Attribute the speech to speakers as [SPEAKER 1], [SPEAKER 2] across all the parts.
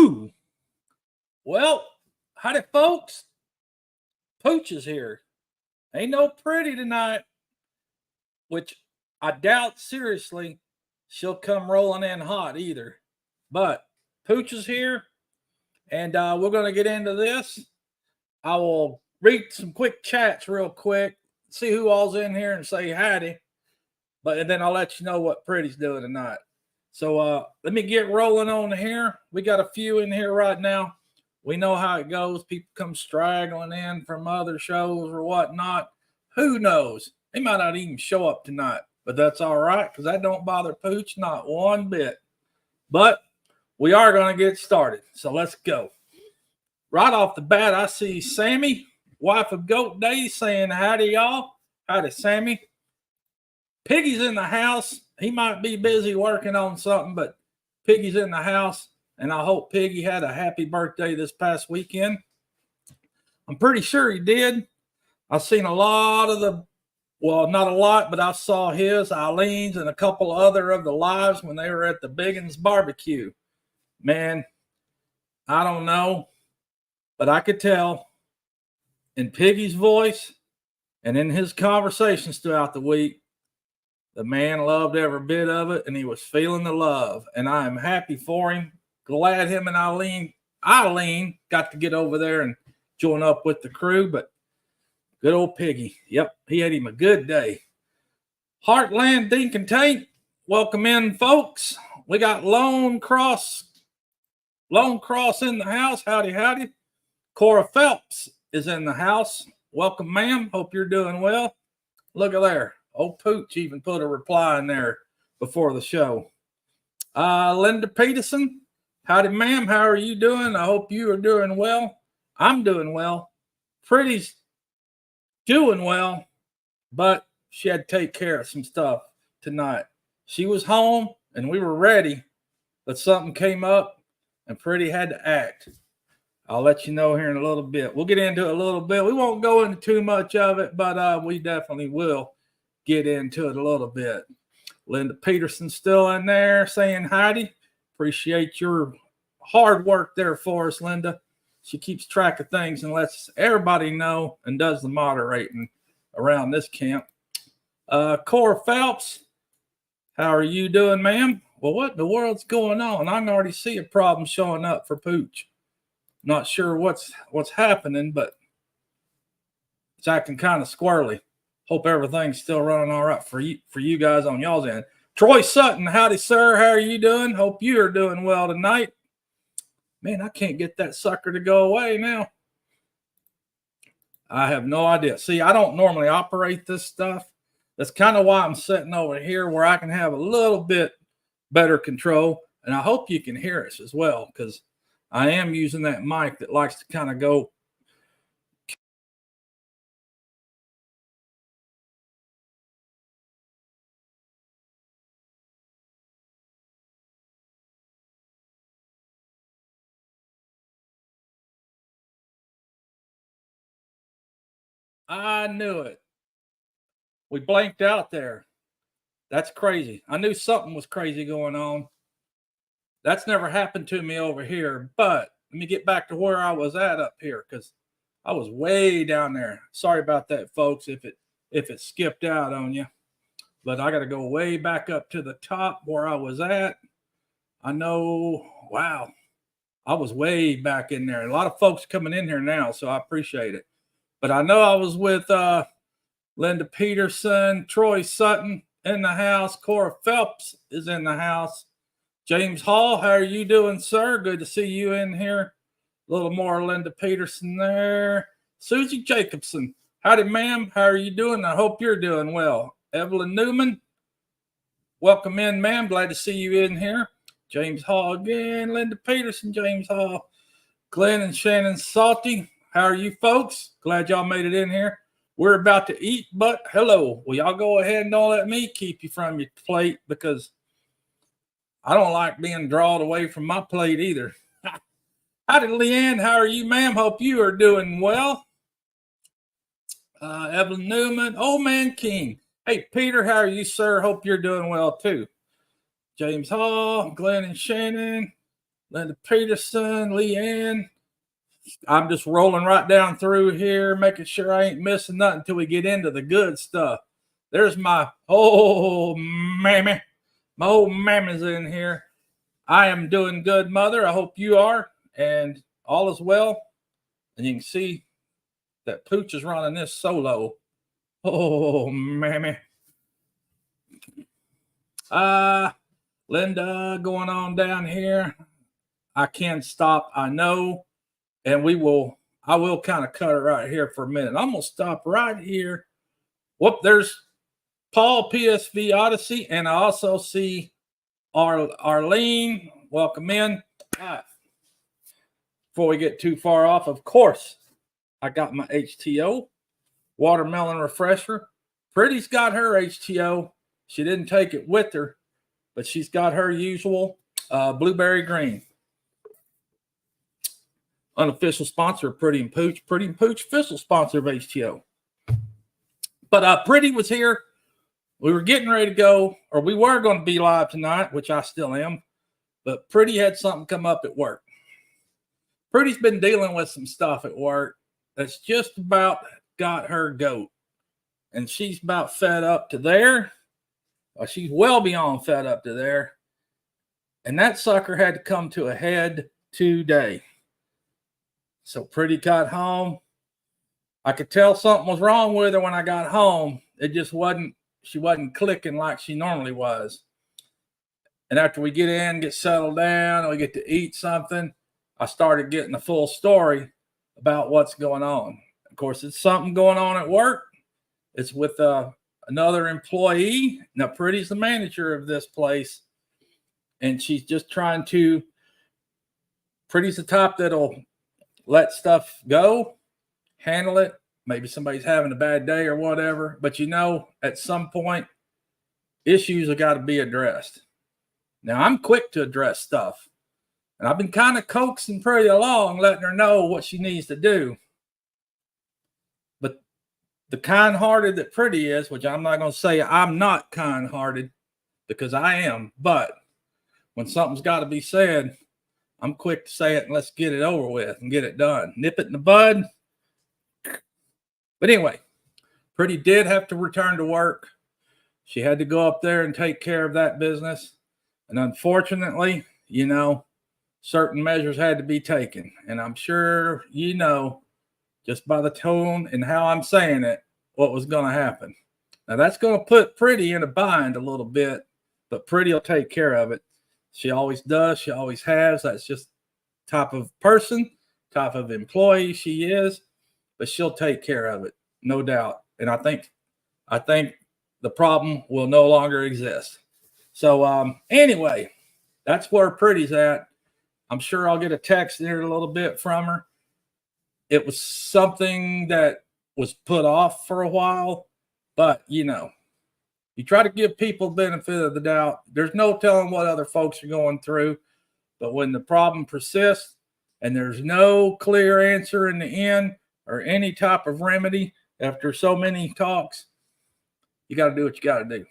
[SPEAKER 1] Woo! Well, howdy, folks. Pooch is here. Ain't no pretty tonight, which I doubt seriously she'll come rolling in hot either. But Pooch is here, and we're going to get into this. I will read some quick chats real quick, see who all's in here, and say howdy. And then I'll let you know what Pretty's doing tonight. So let me get rolling on here. We got a few in here right now. We know how it goes. People come straggling in from other shows or whatnot. Who knows? They might not even show up tonight, but that's all right because that don't bother Pooch not one bit. But we are going to get started, so let's go. Right off the bat, I see Sammy, wife of Goat Day, saying howdy, y'all. Howdy, Sammy. Piggy's in the house. He might be busy working on something, but Piggy's in the house, and I hope Piggy had a happy birthday this past weekend. I'm pretty sure he did. I've seen a lot of not a lot, but I saw his, Eileen's, and a couple other of the lives when they were at the Biggins barbecue. Man, I don't know, but I could tell in Piggy's voice and in his conversations throughout the week, the man loved every bit of it, and he was feeling the love. And I am happy for him. Glad him and Eileen got to get over there and join up with the crew. But good old Piggy. Yep, he had him a good day. Heartland Dink and Tank, welcome in, folks. We got Lone Cross in the house. Howdy, howdy. Cora Phelps is in the house. Welcome, ma'am. Hope you're doing well. Look at there. Old Pooch even put a reply in there before the show. Linda Peterson, howdy, ma'am. How are you doing? I hope you are doing well. I'm doing well. Pretty's doing well, but she had to take care of some stuff tonight. She was home, and we were ready, but something came up, and Pretty had to act. I'll let you know here in a little bit. We'll get into it a little bit. We won't go into too much of it, but we definitely will get into it a little bit. Linda Peterson's still in there saying howdy. Appreciate your hard work there for us, Linda. She keeps track of things and lets everybody know and does the moderating around this camp. Cora Phelps, how are you doing, ma'am? Well, what in the world's going on? I can already see a problem showing up for Pooch. Not sure what's happening, but it's acting kind of squirrely. Hope everything's still running all right for you guys on y'all's end. Troy Sutton, howdy, sir. How are you doing? Hope you are doing well tonight. Man, I can't get that sucker to go away now. I have no idea. See, I don't normally operate this stuff. That's kind of why I'm sitting over here where I can have a little bit better control. And I hope you can hear us as well, because I am using that mic that likes to kind of go. I knew it. We blanked out there. That's crazy. I knew something was crazy going on. That's never happened to me over here. But let me get back to where I was at up here, because I was way down there. Sorry about that, folks, if it skipped out on you. But I got to go way back up to the top where I was at. I know, wow, I was way back in there. A lot of folks coming in here now, so I appreciate it. But I know I was with Linda Peterson, Troy Sutton in the house. Cora Phelps is in the house. James Hall, how are you doing, sir? Good to see you in here. A little more Linda Peterson there. Susie Jacobson, howdy, ma'am. How are you doing? I hope you're doing well. Evelyn Newman, welcome in, ma'am. Glad to see you in here. James Hall again. Linda Peterson, James Hall. Glenn and Shannon Salty, how are you folks? Glad y'all made it in here. We're about to eat, but hello. Will y'all go ahead and don't let me keep you from your plate, because I don't like being drawn away from my plate either. Howdy, Leanne. How are you, ma'am? Hope you are doing well. Evelyn Newman. Old Man King. Hey, Peter. How are you, sir? Hope you're doing well, too. James Hall. Glenn and Shannon. Linda Peterson, Leanne. I'm just rolling right down through here, making sure I ain't missing nothing until we get into the good stuff. There's my old mammy. My old mammy's in here. I am doing good, Mother. I hope you are, and all is well. And you can see that Pooch is running this solo. Oh, mammy. Linda going on down here. I can't stop, I know. And I will kind of cut it right here for a minute. I'm going to stop right here. Whoop, there's Paul, PSV Odyssey. And I also see Arlene. Welcome in. Before we get too far off, of course, I got my HTO, watermelon refresher. Pretty's got her HTO. She didn't take it with her, but she's got her usual blueberry green. Unofficial sponsor of Pretty and Pooch. Pretty and Pooch, official sponsor of HTO. But Pretty was here. We were getting ready to go, or we were going to be live tonight, which I still am. But Pretty had something come up at work. Pretty's been dealing with some stuff at work that's just about got her goat. And she's about fed up to there. She's well beyond fed up to there. And that sucker had to come to a head today. So Pretty got home. I could tell something was wrong with her when I got home. It just wasn't, she wasn't clicking like she normally was. And after we get in, get settled down, and we get to eat something, I started getting the full story about what's going on. Of course, it's something going on at work. It's with another employee. Now, Pretty's the manager of this place, and she's just trying to, Pretty's the type that'll let stuff go, handle it. Maybe somebody's having a bad day or whatever. But, you know, at some point, issues have got to be addressed. Now, I'm quick to address stuff. And I've been kind of coaxing Pretty along, letting her know what she needs to do. But the kind-hearted that Pretty is, which I'm not going to say I'm not kind-hearted, because I am. But when something's got to be said, I'm quick to say it and let's get it over with and get it done. Nip it in the bud. But anyway, Pretty did have to return to work. She had to go up there and take care of that business. And unfortunately, you know, certain measures had to be taken. And I'm sure you know, just by the tone and how I'm saying it, what was going to happen. Now, that's going to put Pretty in a bind a little bit, but Pretty will take care of it. She always does. She always has. That's just type of person, type of employee she is, but she'll take care of it, no doubt. And I think the problem will no longer exist. So anyway, that's where Pretty's at. I'm sure I'll get a text here in a little bit from her. It was something that was put off for a while, but you know, you try to give people benefit of the doubt. There's no telling what other folks are going through, but when the problem persists and there's no clear answer in the end or any type of remedy after so many talks, you got to do what you got to do.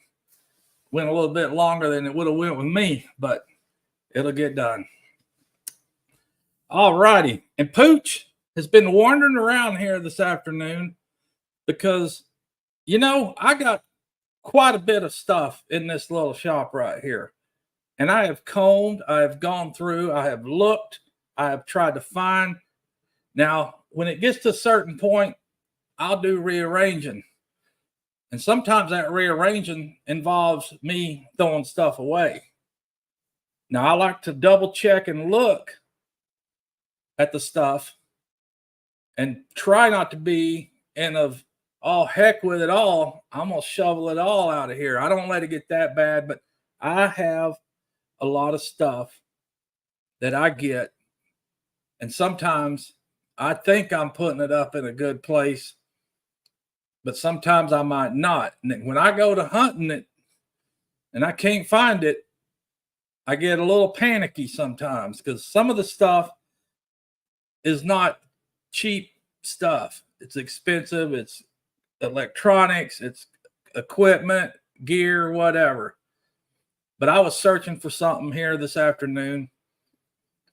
[SPEAKER 1] Went a little bit longer than it would have went with me, but it'll get done. All righty. And Pooch has been wandering around here this afternoon because, you know, I got quite a bit of stuff in this little shop right here. And I have combed, I have gone through, I have looked, I have tried to find. Now, when it gets to a certain point, I'll do rearranging. And sometimes that rearranging involves me throwing stuff away. Now, I like to double check and look at the stuff and try not to be in of, oh, heck with it all. I'm going to shovel it all out of here. I don't let it get that bad, but I have a lot of stuff that I get. And sometimes I think I'm putting it up in a good place, but sometimes I might not. And when I go to hunting it and I can't find it, I get a little panicky sometimes because some of the stuff is not cheap stuff. It's expensive. It's electronics. It's equipment, gear, whatever. But I was searching for something here this afternoon,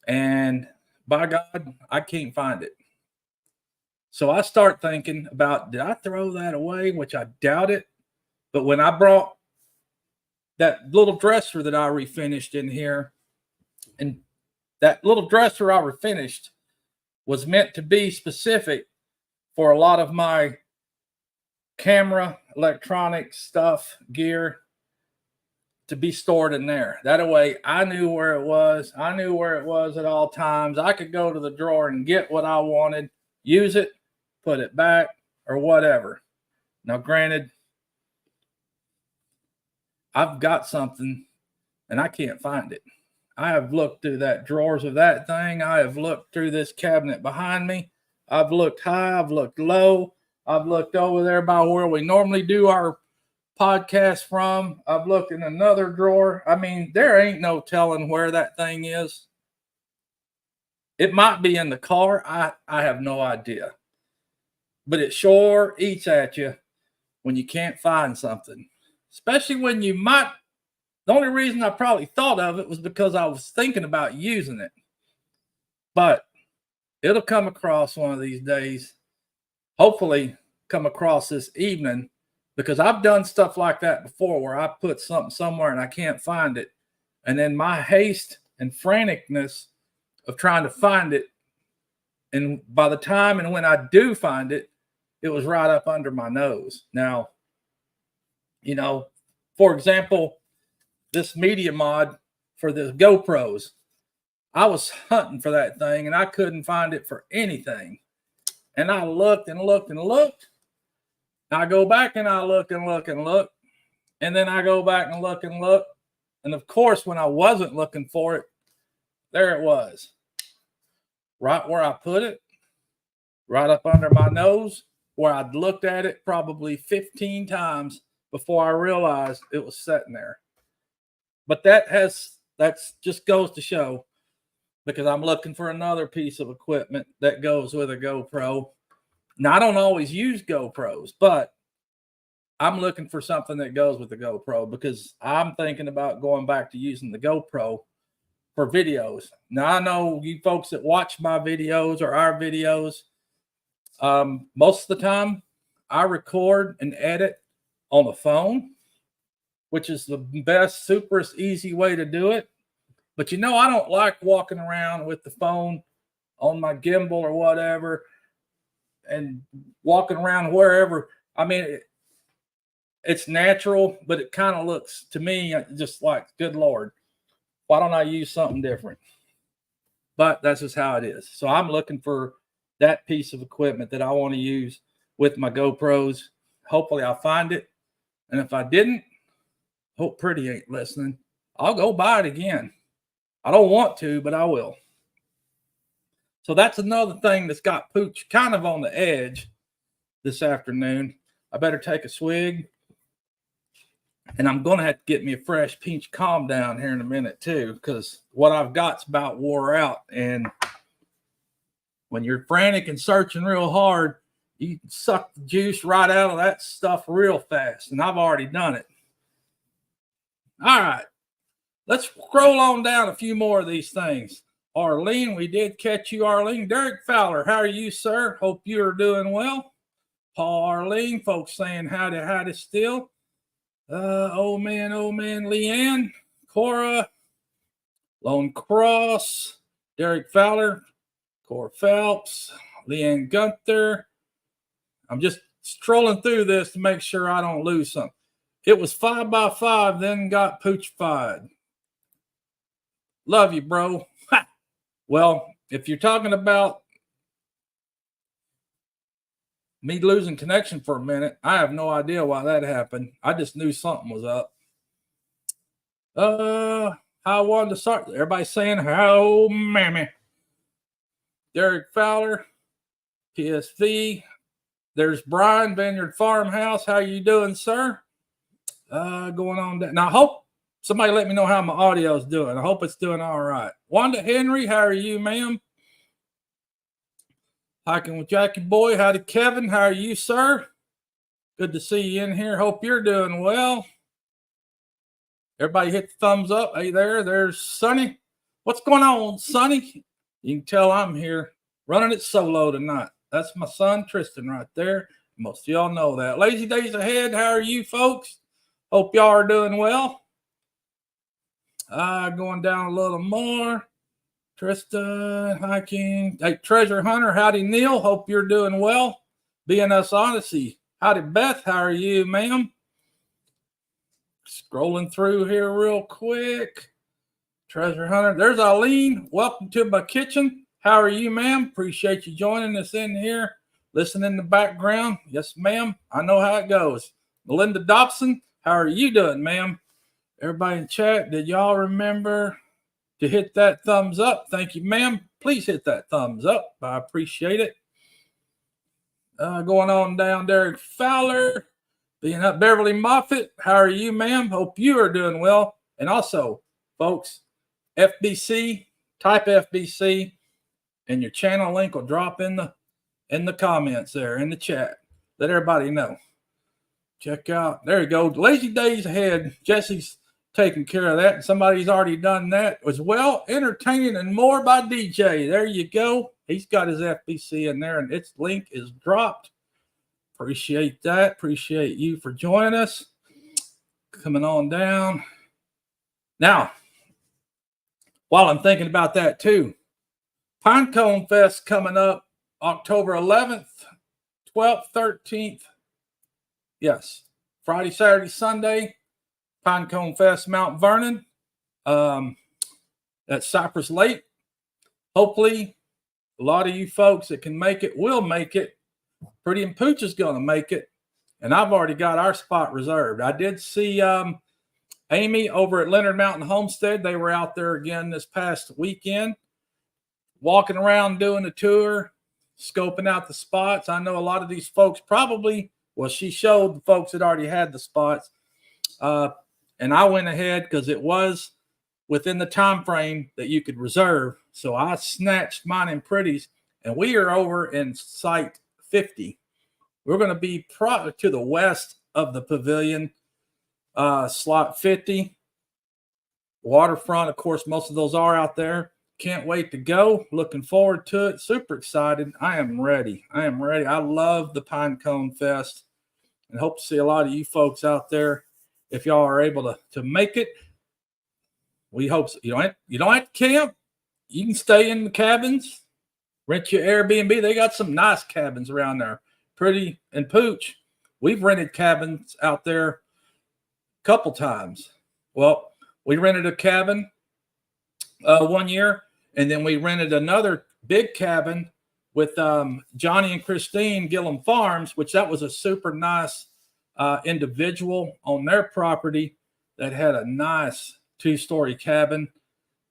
[SPEAKER 1] And by God, I can't find it. So I start thinking about, did I throw that away? Which I doubt it. But when I brought that little dresser that I refinished in here, and that little dresser I refinished was meant to be specific for a lot of my camera, electronic stuff, gear to be stored in there. That way I knew where it was. I knew where it was at all times. I could go to the drawer and get what I wanted, use it, put it back, or whatever. Now, granted, I've got something and I can't find it. I have looked through that drawers of that thing. I have looked through this cabinet behind me. I've looked high. I've looked low. I've looked over there by where we normally do our podcast from. I've looked in another drawer. I mean, there ain't no telling where that thing is. It might be in the car. I have no idea. But it sure eats at you when you can't find something. Especially when you might. The only reason I probably thought of it was because I was thinking about using it. But it'll come across one of these days. Hopefully come across this evening, because I've done stuff like that before where I put something somewhere and I can't find it. And then my haste and franticness of trying to find it, and by the time and when I do find it, it was right up under my nose. Now, for example, this media mod for the GoPros, I was hunting for that thing and I couldn't find it for anything. And I looked and looked and looked. I go back and I look and look and look. And then I go back and look and look. And of course, when I wasn't looking for it, there it was. Right where I put it, right up under my nose, where I'd looked at it probably 15 times before I realized it was sitting there. But that's just goes to show, because I'm looking for another piece of equipment that goes with a GoPro. Now, I don't always use GoPros, but I'm looking for something that goes with the GoPro, because I'm thinking about going back to using the GoPro for videos. Now, I know you folks that watch my videos or our videos, most of the time I record and edit on the phone, which is the best, superest easy way to do it. But I don't like walking around with the phone on my gimbal or whatever and walking around wherever. I mean, it's natural, but it kind of looks to me just like, good Lord, why don't I use something different? But that's just how it is. So I'm looking for that piece of equipment that I want to use with my GoPros. Hopefully I'll find it. And if I didn't, hope Pretty ain't listening, I'll go buy it again. I don't want to, but I will. So that's another thing that's got Pooch kind of on the edge this afternoon. I better take a swig. And I'm going to have to get me a fresh peach calm down here in a minute too, because what I've got's about wore out. And when you're frantic and searching real hard, you can suck the juice right out of that stuff real fast. And I've already done it. All right. Let's scroll on down a few more of these things. Arlene, we did catch you, Arlene. Derek Fowler, how are you, sir? Hope you're doing well. Paul Arlene, folks saying howdy still. Oh man, Leanne, Cora, Lone Cross, Derek Fowler, Cora Phelps, Leanne Gunther. I'm just strolling through this to make sure I don't lose something. It was 5x5, then got poochified. Love you, bro. Well, if you're talking about me losing connection for a minute, I have no idea why that happened. I just knew something was up. How I wanted to start. Everybody's saying, "Oh, mammy." Derek Fowler, PSV. There's Brian, Vineyard Farmhouse. How you doing, sir? Going on. Now, I hope somebody let me know how my audio is doing. I hope it's doing all right. Wanda Henry, how are you, ma'am? Hiking with Jackie Boy. Howdy, Kevin. How are you, sir? Good to see you in here. Hope you're doing well. Everybody hit the thumbs up. Hey there. There's Sonny. What's going on, Sonny? You can tell I'm here running it solo tonight. That's my son, Tristan, right there. Most of y'all know that. Lazy days ahead. How are you, folks? Hope y'all are doing well. Going down a little more. Tristan, hi, King. Hey, Treasure Hunter. Howdy, Neil. Hope you're doing well. BNS Odyssey. Howdy, Beth. How are you, ma'am? Scrolling through here real quick. Treasure Hunter. There's Eileen. Welcome to my kitchen. How are you, ma'am? Appreciate you joining us in here. Listen in the background. Yes, ma'am. I know how it goes. Melinda Dobson. How are you doing, ma'am? Everybody in chat, did y'all remember to hit that thumbs up? Thank you, ma'am. Please hit that thumbs up. I appreciate it. Going on down, Derek Fowler. Being up, Beverly Moffitt. How are you, ma'am? Hope you are doing well. And also, folks, FBC, type FBC, and your channel link will drop in the comments there in the chat. Let everybody know. Check out. There you go. Lazy days ahead. Jesse's taking care of that. Somebody's already done that as well. Entertaining and more by DJ. There you go. He's got his FBC in there, and its link is dropped. Appreciate that. Appreciate you for joining us. Coming on down. Now, while I'm thinking about that too, Pinecone Fest coming up October 11th, 12th, 13th. Yes, Friday, Saturday, Sunday. Pinecone Fest, Mount Vernon. At Cypress Lake. Hopefully, a lot of you folks that can make it will make it. Pretty and Pooch is going to make it. And I've already got our spot reserved. I did see Amy over at Leonard Mountain Homestead. They were out there again this past weekend, walking around doing the tour, scoping out the spots. I know a lot of these folks probably, well, she showed the folks that already had the spots. And I went ahead because it was within the time frame that you could reserve. So I snatched mine and Pretty's, and we are over in site 50. We're going to be to the west of the pavilion, slot 50. Waterfront, of course, most of those are out there. Can't wait to go. Looking forward to it. Super excited. I am ready. I love the Pinecone Fest and hope to see a lot of you folks out there. If y'all are able to make it, we hope so. You don't have to camp. You can stay in the cabins, rent your Airbnb. They got some nice cabins around there. Pretty and Pooch. We've rented cabins out there a couple times. Well, we rented a cabin 1 year, and then we rented another big cabin with Johnny and Christine Gillum Farms, which that was a super nice individual on their property that had a nice 2-story cabin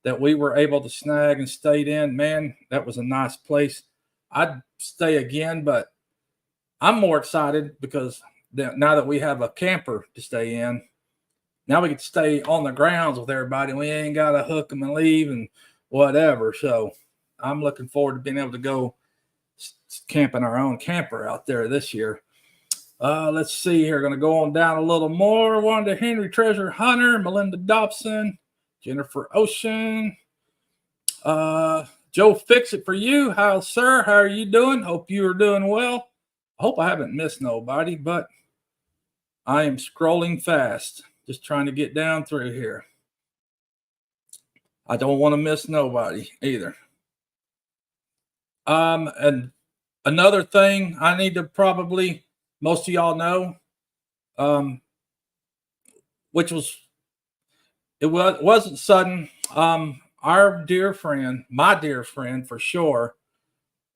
[SPEAKER 1] that we were able to snag and stayed in. Man, that was a nice place. I'd stay again, but I'm more excited because now that we have a camper to stay in, now we can stay on the grounds with everybody. We ain't got to hook them and leave and whatever. So I'm looking forward to being able to go camp in our own camper out there this year. Let's see here. Going to go on down a little more. Wanda Henry, Treasure Hunter, Melinda Dobson, Jennifer Ocean, Joe Fix It For You. How, sir? How are you doing? Hope you are doing well. I hope I haven't missed nobody, but I am scrolling fast. Just trying to get down through here. I don't want to miss nobody either. And another thing I need to probably, most of y'all know, which was, it wasn't sudden. Our dear friend, my dear friend for sure,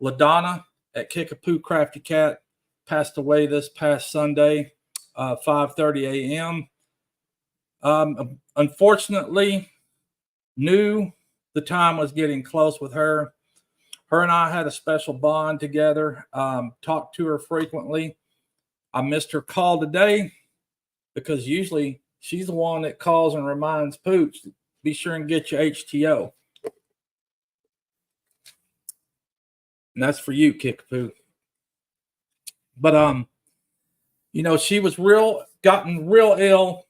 [SPEAKER 1] LaDonna at Kickapoo Crafty Cat, passed away this past Sunday, 5:30 a.m. Unfortunately, knew the time was getting close with her. Her and I had a special bond together, talked to her frequently. I missed her call today because usually she's the one that calls and reminds Pooch, be sure and get your HTO. And that's for you, Kickapoo. But, she was gotten real ill.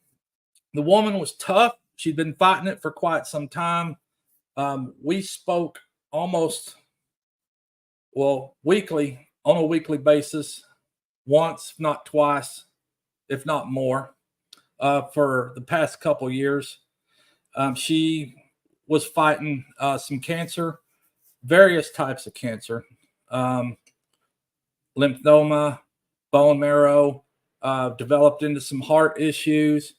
[SPEAKER 1] The woman was tough. She'd been fighting it for quite some time. We spoke almost, well, weekly, on a weekly basis, once, if not twice, if not more, for the past couple years. She was fighting some cancer, various types of cancer, um, lymphoma, bone marrow, developed into some heart issues.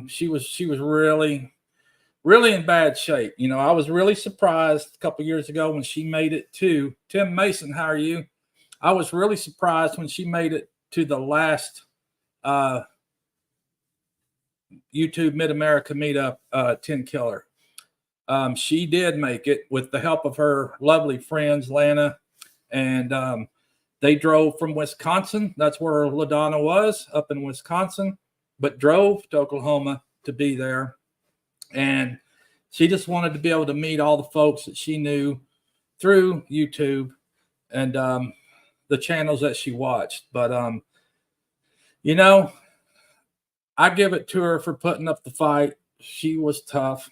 [SPEAKER 1] She was really in bad shape. You know, I was really surprised a couple years ago when she made it to Tim Mason. How are you? I was really surprised when she made it to the last uh, YouTube Mid America meetup, 10 Killer. She did make it with the help of her lovely friends, Lana, and they drove from Wisconsin. That's where LaDonna was, up in Wisconsin, but drove to Oklahoma to be there. And she just wanted to be able to meet all the folks that she knew through YouTube and the channels that she watched. But, you know, I give it to her for putting up the fight. She was tough.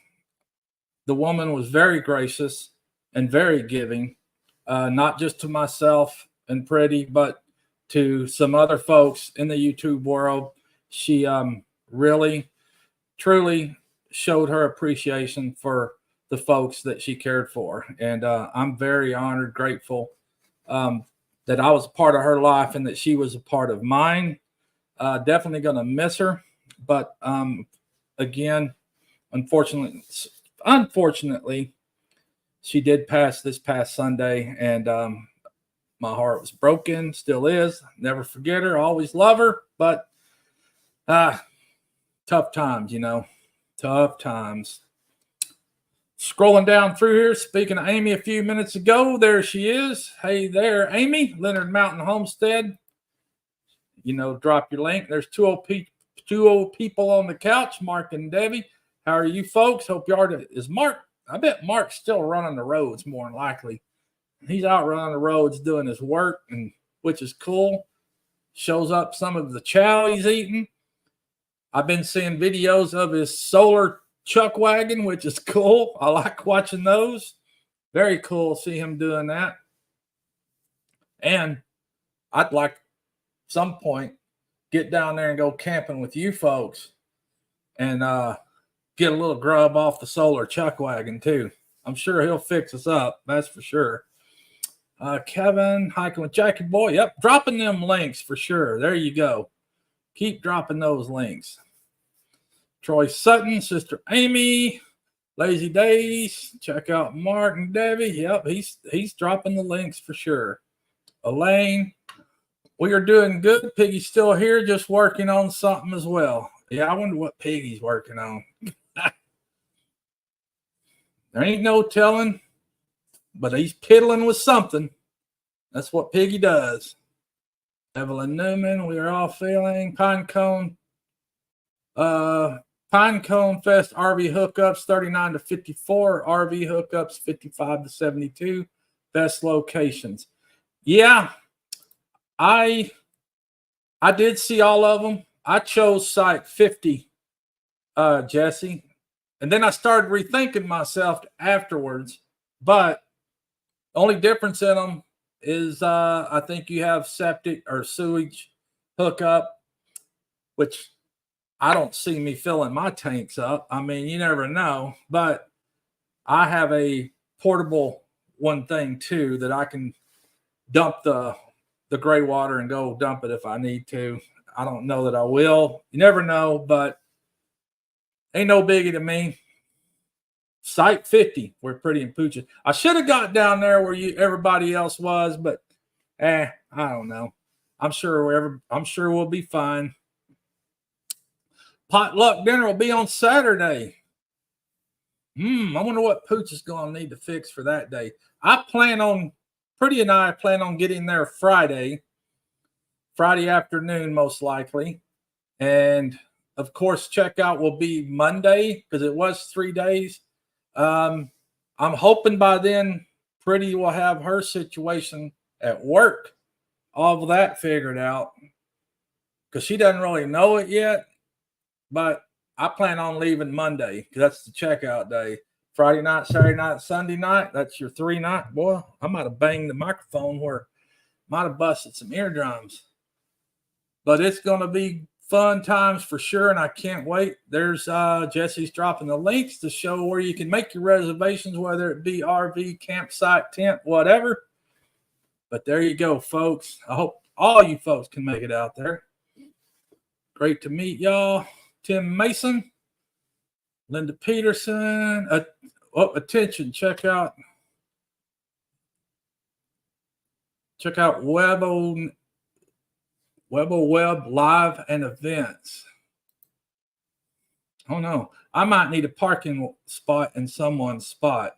[SPEAKER 1] The woman was very gracious and very giving, not just to myself and Pretty, but to some other folks in the YouTube world. She really, truly showed her appreciation for the folks that she cared for. And I'm very honored, grateful that I was a part of her life and that she was a part of mine. Definitely going to miss her. But again, unfortunately, she did pass this past Sunday, and my heart was broken, still is. Never forget her, always love her, but tough times, you know, tough times. Scrolling down through here, speaking of Amy a few minutes ago, there she is. Hey there, Amy, Leonard Mountain Homestead. You know, drop your link. There's two old people on the couch, Mark and Debbie. How are you folks? Hope you are. Is Mark? I bet Mark's still running the roads more than likely. He's out running the roads doing his work, and which is cool. Shows up some of the chow he's eating. I've been seeing videos of his solar chuck wagon, which is cool. I like watching those. Very cool to see him doing that. And I'd like some point get down there and go camping with you folks and get a little grub off the solar chuck wagon too. I'm sure he'll fix us up. That's for sure. Kevin, hiking with Jackie Boy. Yep, dropping them links for sure. There you go. Keep dropping those links. Troy Sutton, Sister Amy, Lazy Days. Check out Mark and Debbie. Yep, he's dropping the links for sure. Elaine, we are doing good. Piggy's still here, just working on something as well. Yeah, I wonder what Piggy's working on. There ain't no telling, but he's piddling with something. That's what Piggy does. Evelyn Newman, we are all feeling. Pinecone Fest RV hookups 39 to 54, RV hookups 55 to 72. Best locations. Yeah, I did see all of them. I chose site 50, Jesse. And then I started rethinking myself afterwards. But the only difference in them is I think you have septic or sewage hookup, which I don't see me filling my tanks up. I mean, you never know. But I have a portable one thing too that I can dump the gray water and go dump it if I need to. I don't know that I will. You never know, but ain't no biggie to me. Site 50, we're Pretty and Pooch. I should have got down there where everybody else was, but I don't know. I'm sure we'll be fine. Potluck dinner will be on Saturday. I wonder what Pooch is going to need to fix for that day. Pretty and I plan on getting there Friday afternoon, most likely. And of course, checkout will be Monday because it was 3 days. I'm hoping by then Pretty will have her situation at work, all of that figured out, because she doesn't really know it yet. But I plan on leaving Monday because that's the checkout day. Friday night, Saturday night, Sunday night. That's your 3 night. Boy, I might have banged the microphone where might have busted some eardrums. But it's going to be fun times for sure, and I can't wait. There's Jesse's dropping the links to show where you can make your reservations, whether it be RV, campsite, tent, whatever. But there you go, folks. I hope all you folks can make it out there. Great to meet y'all. Tim Mason, Linda Peterson. Attention, check out Web Live and Events. Oh no, I might need a parking spot in someone's spot.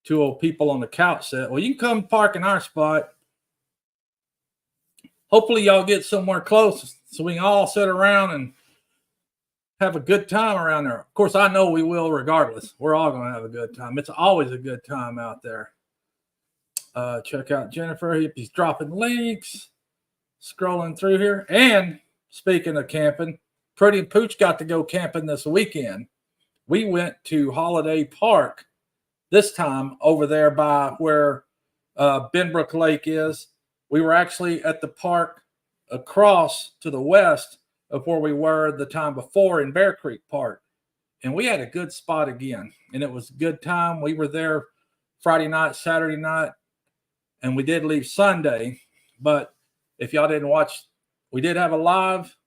[SPEAKER 1] 2 old people on the couch said, well, you can come park in our spot. Hopefully y'all get somewhere close so we can all sit around and have a good time around there. Of course, I know we will regardless. We're all going to have a good time. It's always a good time out there. Check out Jennifer. He's dropping links. Scrolling through here. And speaking of camping, Pretty and Pooch got to go camping this weekend. We went to Holiday Park this time over there by where Benbrook Lake is. We were actually at the park across to the west of where we were the time before in Bear Creek Park. And we had a good spot again. And it was a good time. We were there Friday night, Saturday night, and we did leave Sunday. But if y'all didn't watch, we did have a live,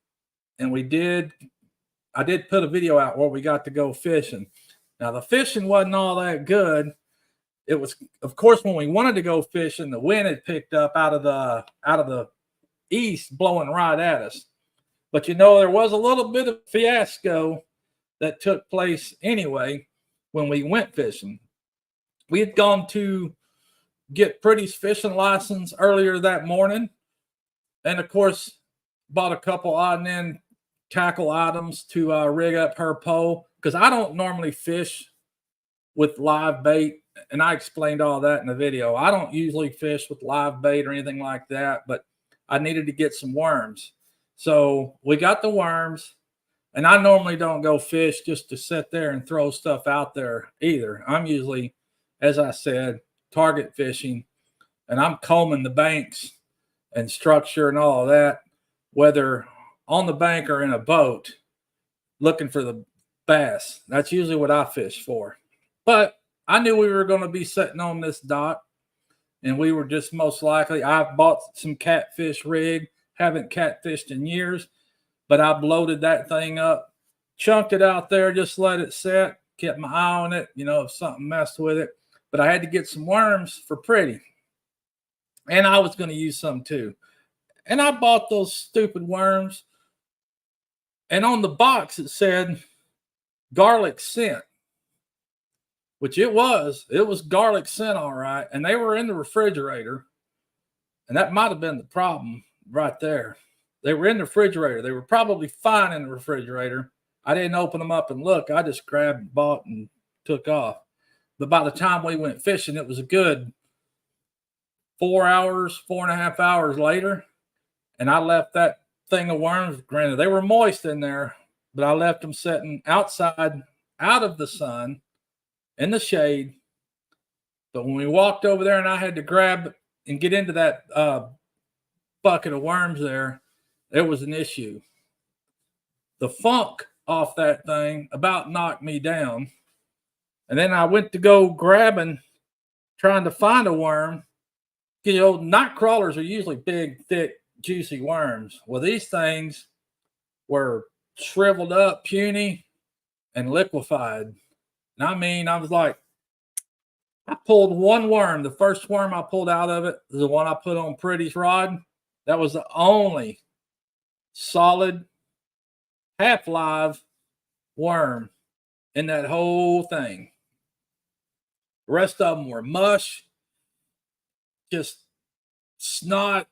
[SPEAKER 1] and I did put a video out where we got to go fishing. Now, the fishing wasn't all that good. It was, of course, when we wanted to go fishing, the wind had picked up out of the east, blowing right at us. But, there was a little bit of fiasco that took place anyway when we went fishing. We had gone to get Pretty's fishing license earlier that morning. And, of course, bought a couple odd and end tackle items to rig up her pole. Because I don't normally fish with live bait. And I explained all that in the video. I don't usually fish with live bait or anything like that. But I needed to get some worms. So we got the worms. And I normally don't go fish just to sit there and throw stuff out there either. I'm usually, as I said, target fishing. And I'm combing the banks and structure and all of that, whether on the bank or in a boat, looking for the bass. That's usually what I fish for. But I knew we were going to be sitting on this dock, and we were just most likely, I bought some catfish rig, haven't catfished in years, but I bloated that thing up, chunked it out there, just let it set, kept my eye on it, if something messed with it. But I had to get some worms for Pretty. And I was going to use some too. And I bought those stupid worms. And on the box, it said garlic scent, which it was. It was garlic scent, all right. And they were in the refrigerator. And that might have been the problem right there. They were in the refrigerator. They were probably fine in the refrigerator. I didn't open them up and look. I just grabbed, bought, and took off. But by the time we went fishing, it was a good 4.5 hours later. And I left that thing of worms. Granted, they were moist in there, but I left them sitting outside, out of the sun, in the shade. But when we walked over there and I had to grab and get into that bucket of worms there, it was an issue. The funk off that thing about knocked me down. And then I went to go grabbing, trying to find a worm. Night crawlers are usually big, thick, juicy worms. Well, these things were shriveled up, puny, and liquefied. And I was like, I pulled one worm. The first worm I pulled out of it is the one I put on Pretty's rod. That was the only solid, half-live worm in that whole thing. The rest of them were mush, just snot.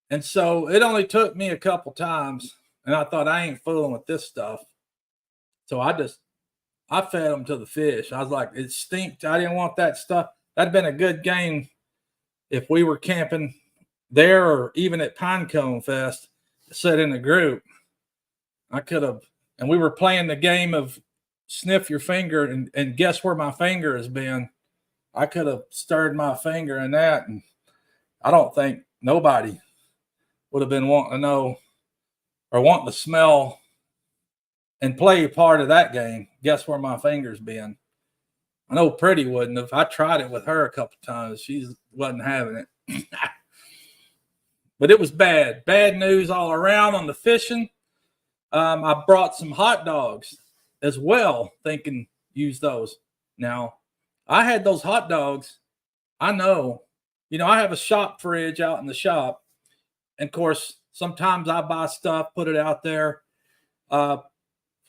[SPEAKER 1] And so it only took me a couple times, and I thought, I ain't fooling with this stuff. So I fed them to the fish. I was like, it stinked. I didn't want that stuff. That'd been a good game if we were camping there or even at Pinecone Fest, sit in a group. I could have, and we were playing the game of sniff your finger and guess where my finger has been. I could have stirred my finger in that, and I don't think nobody would have been wanting to know or wanting to smell and play a part of that game. Guess where my finger's been. I know Pretty wouldn't have. I tried it with her a couple times. She wasn't having it. But it was bad. Bad news all around on the fishing. I brought some hot dogs as well, thinking use those. Now, I had those hot dogs. I know. I have a shop fridge out in the shop. And, of course, sometimes I buy stuff, put it out there.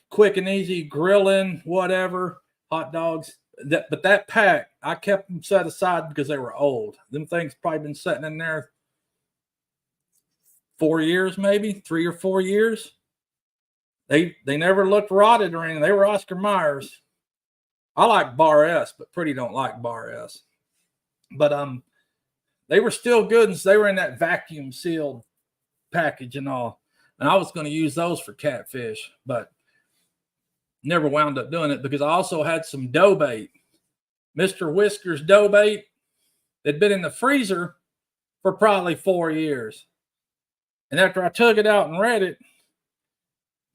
[SPEAKER 1] Quick and easy, grilling, whatever, hot dogs. But that pack, I kept them set aside because they were old. Them things probably been sitting in there 4 years, maybe 3 or 4 years. They never looked rotted or anything. They were Oscar Mayer's. I like Bar S, but Pretty don't like Bar S. But they were still good, and they were in that vacuum sealed package and all. And I was going to use those for catfish, but never wound up doing it because I also had some dough bait. Mr. Whisker's dough bait. It'd been in the freezer for probably 4 years. And after I took it out and read it,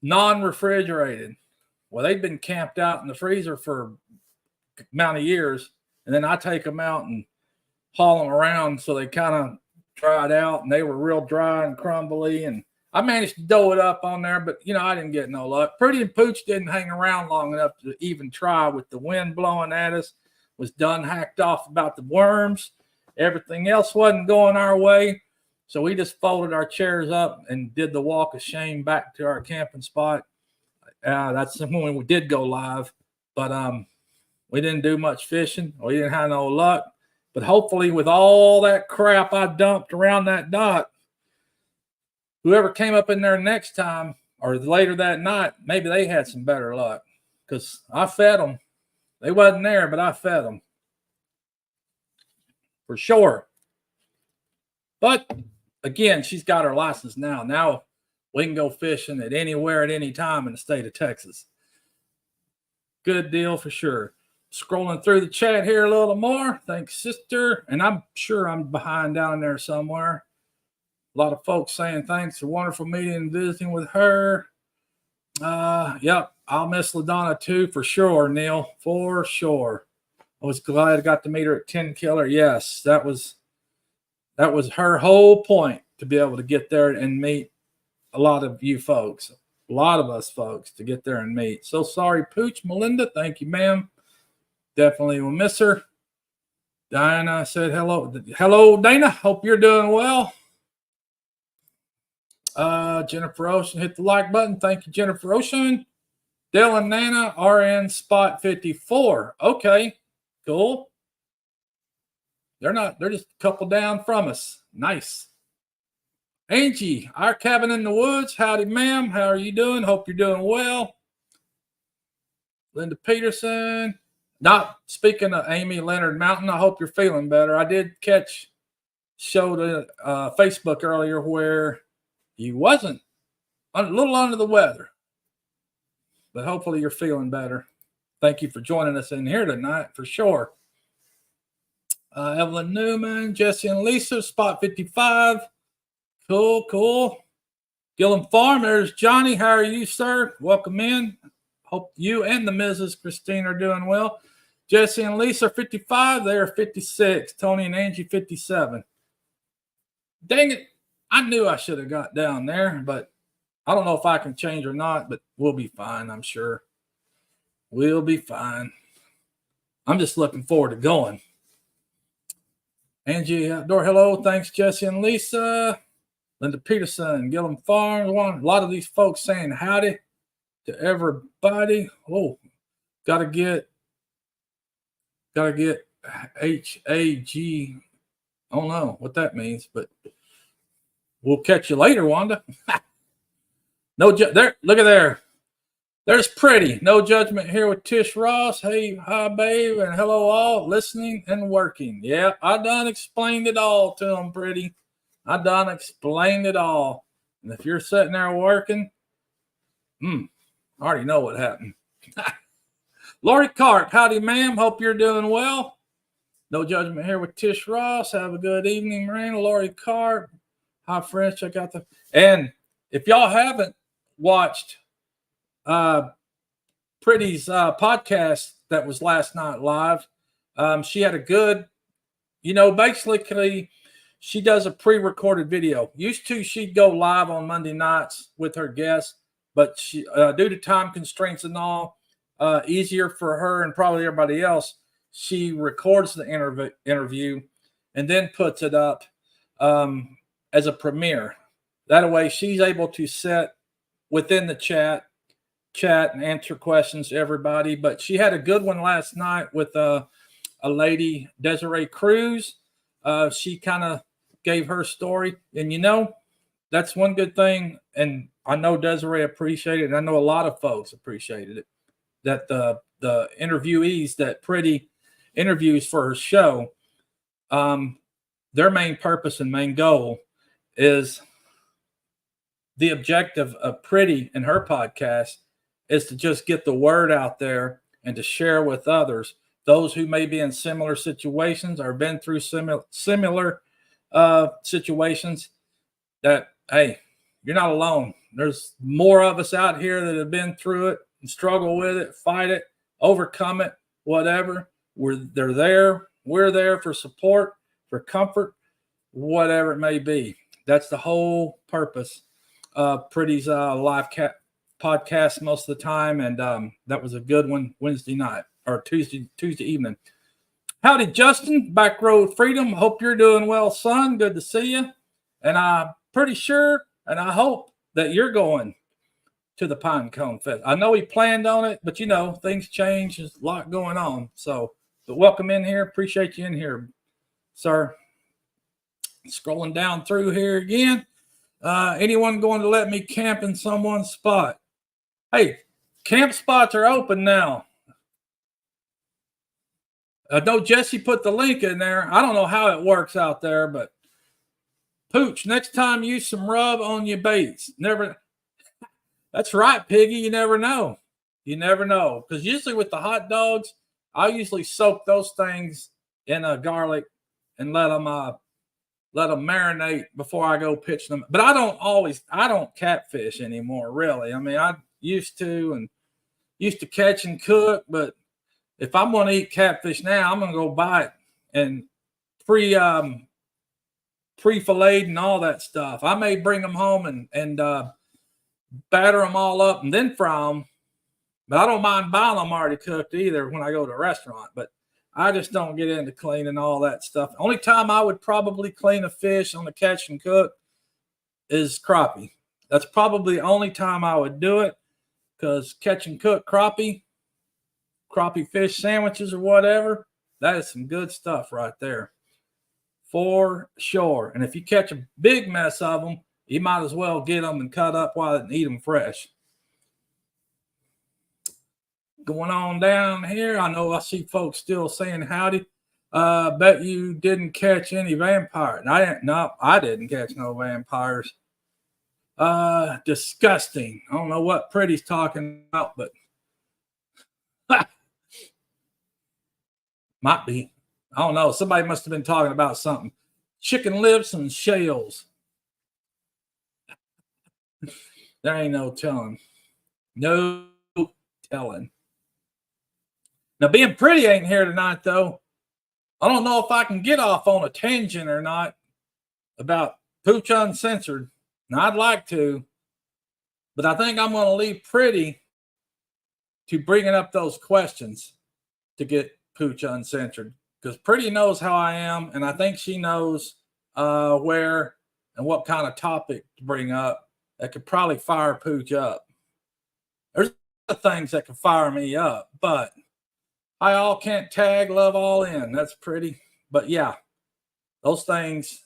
[SPEAKER 1] non-refrigerated. Well, they'd been camped out in the freezer for a amount of years. And then I take them out and haul them around so they kind of dried out, and they were real dry and crumbly. And I managed to dough it up on there, but, I didn't get no luck. Pretty and Pooch didn't hang around long enough to even try with the wind blowing at us. Was done hacked off about the worms. Everything else wasn't going our way. So we just folded our chairs up and did the walk of shame back to our camping spot. That's when we did go live. But we didn't do much fishing. We didn't have no luck. But hopefully with all that crap I dumped around that dot, whoever came up in there next time or later that night, maybe they had some better luck. Because I fed them. They wasn't there, but I fed them. For sure. But again, she's got her license now. Now we can go fishing at anywhere at any time in the state of Texas. Good deal for sure. Scrolling through the chat here a little more. Thanks, sister. And I'm sure I'm behind down there somewhere. A lot of folks saying thanks. A wonderful meeting and visiting with her. Yep. I'll miss LaDonna too, for sure, Neil. For sure. I was glad I got to meet her at 10 Killer. Yes, that was her whole point, to be able to get there and meet a lot of you folks. A lot of us folks to get there and meet. So sorry, Pooch. Melinda, thank you, ma'am. Definitely will miss her. Diana said hello. Hello, Dana. Hope you're doing well. Jennifer Ocean, hit the like button. Thank you, Jennifer Ocean. Dylan Nana, RN Spot 54. Okay, cool. They're just a couple down from us. Nice. Angie, our cabin in the woods. Howdy, ma'am. How are you doing? Hope you're doing well. Linda Peterson. Not speaking of Amy Leonard Mountain, I hope you're feeling better. I did show the Facebook earlier where you wasn't a little under the weather, but hopefully you're feeling better. Thank you for joining us in here tonight for sure. Evelyn Newman, Jesse and Lisa, Spot 55. Cool. Gillum Farm, there's Johnny. How are you, sir? Welcome in. Hope you and the Mrs. Christine are doing well. Jesse and Lisa are 55. They are 56. Tony and Angie, 57. Dang it. I knew I should have got down there, but I don't know if I can change or not, but we'll be fine, I'm sure. We'll be fine. I'm just looking forward to going. Angie Outdoor, hello. Thanks, Jesse and Lisa. Linda Peterson, Gillum Farms. A lot of these folks saying howdy to everybody. Oh, gotta get HAG. I don't know what that means, but we'll catch you later, Wanda. Look at there. There's Pretty. No judgment here with Tish Ross. Hey, hi, babe, and hello all, listening and working. Yeah, I done explained it all to them, Pretty. I done explained it all. And if you're sitting there working, I already know what happened. Lori Clark, howdy, ma'am. Hope you're doing well. No judgment here with Tish Ross. Have a good evening, Marina. Lori Clark. Hi, friends. Check out the. And if y'all haven't watched Pretty's podcast that was last night live, she had a good, basically she does a pre-recorded video. Used to, she'd go live on Monday nights with her guests, but she, due to time constraints and all, easier for her and probably everybody else, she records the interview and then puts it up as a premiere. That way she's able to sit within the chat and answer questions to everybody. But she had a good one last night with a lady, Desiree Cruz. She kind of gave her story. And, that's one good thing. And I know Desiree appreciated it. And I know a lot of folks appreciated it. That the interviewees that Pretty interviews for her show, their main purpose and main goal is the objective of Pretty and her podcast is to just get the word out there and to share with others, those who may be in similar situations or been through similar situations, that, hey, you're not alone. There's more of us out here that have been through it and struggle with it, fight it, overcome it, whatever. They're there. We're there for support, for comfort, whatever it may be. That's the whole purpose of Pretty's live podcast most of the time. And that was a good one Wednesday night or Tuesday evening. Howdy, Justin, Back Road Freedom. Hope you're doing well, son. Good to see you. And I'm pretty sure, and I hope that you're going to the Pine Cone Fest. I know he planned on it, but things change. There's a lot going on. So, but welcome in here. Appreciate you in here, sir. Scrolling down through here again. Anyone going to let me camp in someone's spot? Hey, camp spots are open now. I know Jesse put the link in there. I don't know how it works out there, but Pooch, next time use some rub on your baits. Never. That's right, Piggy. You never know. You never know. Because usually with the hot dogs, I usually soak those things in a garlic and let them marinate before I go pitch them. But I don't catfish anymore, really. I mean, I used to catch and cook, but if I'm going to eat catfish now, I'm going to go buy it and pre-filleted and all that stuff. I may bring them home and batter them all up and then fry them. But I don't mind buying them already cooked either when I go to a restaurant. But I just don't get into cleaning all that stuff. Only time I would probably clean a fish on the catch and cook is crappie. That's probably the only time I would do it, because catch and cook crappie fish sandwiches or whatever, that is some good stuff right there. For sure. And if you catch a big mess of them, you might as well get them and cut up and eat them fresh. Going on down here, I know I see folks still saying howdy. Bet you didn't catch any vampires. I didn't catch no vampires. Disgusting. I don't know what Pretty's talking about, but might be. I don't know. Somebody must have been talking about something. Chicken lips and shells. There ain't no telling. No telling. Now, being Pretty ain't here tonight, though. I don't know if I can get off on a tangent or not about Pooch Uncensored. Now, I'd like to, but I think I'm going to leave Pretty to bringing up those questions to get Pooch Uncensored, because Pretty knows how I am, and I think she knows where and what kind of topic to bring up that could probably fire Pooch up. There's other things that could fire me up, but I all can't tag love all in. That's Pretty. But yeah, those things,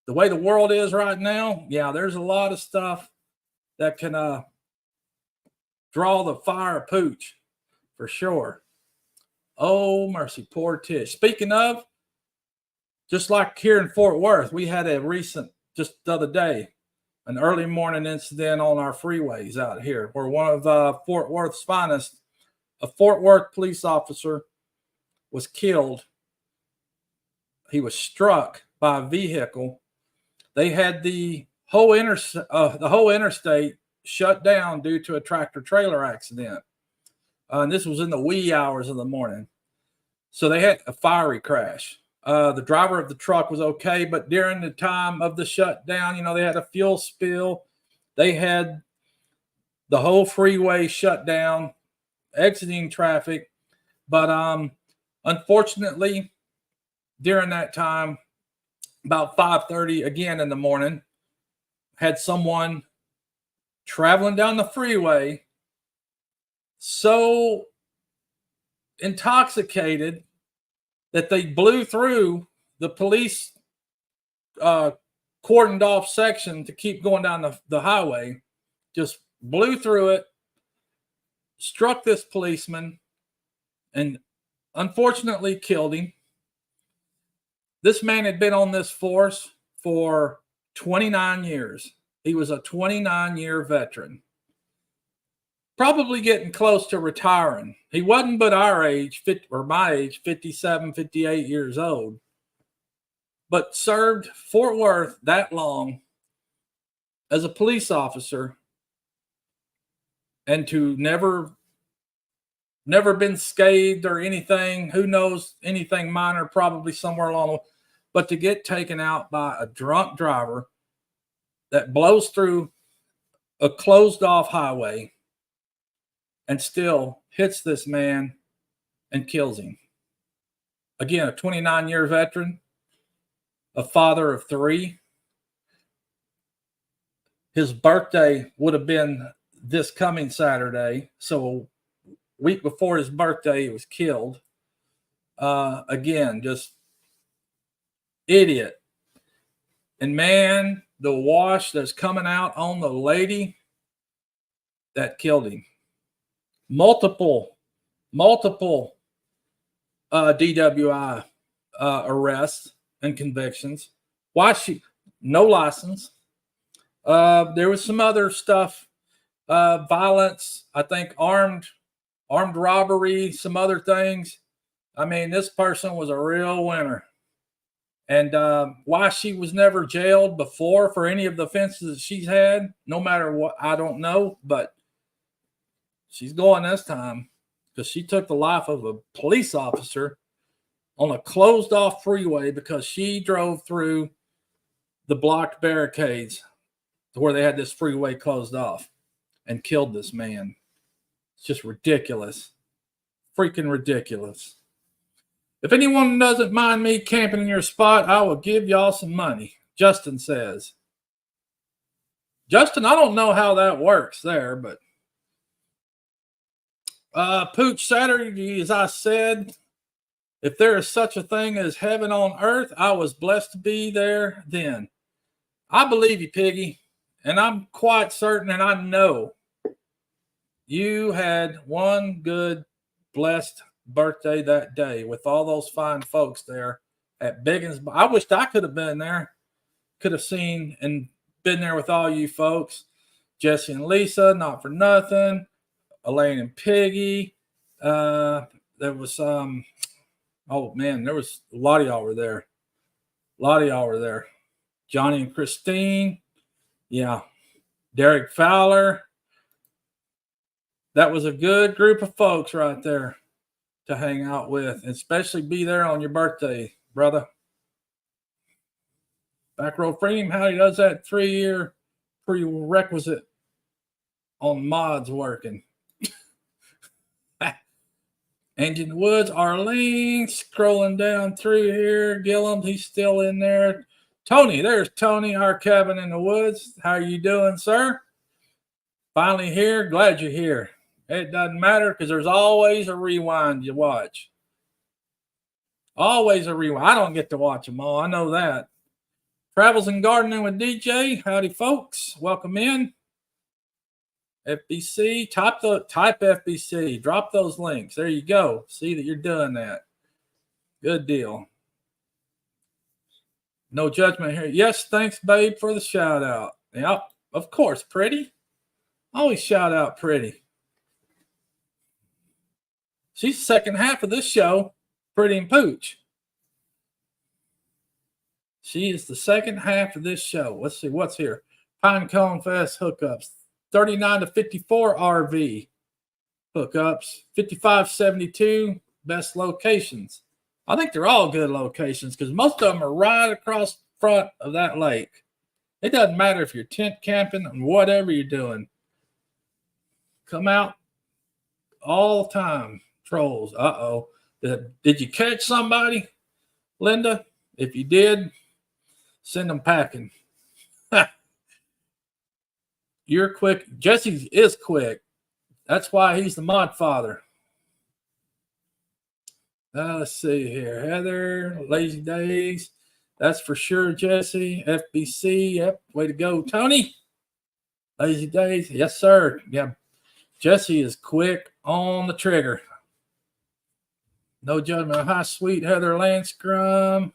[SPEAKER 1] the way the world is right now, yeah, there's a lot of stuff that can draw the fire of Pooch for sure. Oh, mercy, poor Tish. Speaking of, just like here in Fort Worth, we had a recent, just the other day, an early morning incident on our freeways out here where one of Fort Worth's finest a Fort Worth police officer was killed. He was struck by a vehicle. They had the whole interstate shut down due to a tractor trailer accident. And this was in the wee hours of the morning. So they had a fiery crash. The driver of the truck was okay, but during the time of the shutdown, they had a fuel spill. They had the whole freeway shut down, exiting traffic. But unfortunately, during that time, about 5:30 again in the morning, had someone traveling down the freeway so intoxicated that they blew through the police cordoned off section to keep going down the highway, just blew through it, struck this policeman, and unfortunately killed him. This man had been on this force for 29 years. He was a 29-year veteran. Probably getting close to retiring. He wasn't but our age, or my age, 57, 58 years old, but served Fort Worth that long as a police officer, and to never been scathed or anything. Who knows, anything minor, probably somewhere along the way, but to get taken out by a drunk driver that blows through a closed off highway and still hits this man and kills him. Again, a 29-year veteran, a father of 3. His birthday would have been this coming Saturday. So a week before his birthday, he was killed. Again, just idiot. And man, the wash that's coming out on the lady that killed him. Multiple DWI arrests and convictions. Why no license? There was some other stuff, violence, I think armed robbery, some other things. I mean, this person was a real winner. And why she was never jailed before for any of the offenses that she's had, no matter what, I don't know, but she's going this time because she took the life of a police officer on a closed off freeway because she drove through the blocked barricades to where they had this freeway closed off and killed this man. It's just ridiculous. Freaking ridiculous. If anyone doesn't mind me camping in your spot, I will give y'all some money, Justin says. Justin, I don't know how that works there, but Pooch, Saturday, as I said, if there is such a thing as heaven on earth, I was blessed to be there then. I believe you, Piggy, and I'm quite certain, and I know you had one good, blessed birthday that day with all those fine folks there at Biggins. I wished I could have been there, could have seen and been there with all you folks. Jesse and Lisa, not for nothing. Elaine and Piggy. There was oh man, there was a lot of y'all were there. A lot of y'all were there. Johnny and Christine. Yeah. Derek Fowler. That was a good group of folks right there to hang out with, especially be there on your birthday, brother. Back row Freedom, how he does that 3-year prerequisite on mods working. Engine Woods, Arlene, scrolling down through here. Gillum, he's still in there. Tony, there's Tony, our cabin in the woods. How are you doing, sir? Finally here. Glad you're here. It doesn't matter because there's always a rewind you watch. Always a rewind. I don't get to watch them all. I know that. Travels and Gardening with DJ. Howdy, folks. Welcome in. FBC, type FBC, drop those links. There you go. See that you're doing that. Good deal. No judgment here. Yes, thanks, babe, for the shout out. Yep, of course, Pretty. Always shout out Pretty. She's the second half of this show, Pretty and Pooch. She is the second half of this show. Let's see what's here. Pinecone Fest hookups. 39 to 54 RV hookups. 5572 best locations. I think they're all good locations because most of them are right across front of that lake. It doesn't matter if you're tent camping and whatever you're doing. Come out all the time, trolls. Uh-oh. Did you catch somebody, Linda? If you did, send them packing. You're quick. Jesse is quick. That's why he's the mod father. Let's see here. Heather, Lazy Days. That's for sure, Jesse. FBC. Yep. Way to go, Tony. Lazy Days. Yes, sir. Yeah. Jesse is quick on the trigger. No judgment. Hi, sweet Heather Landscrum.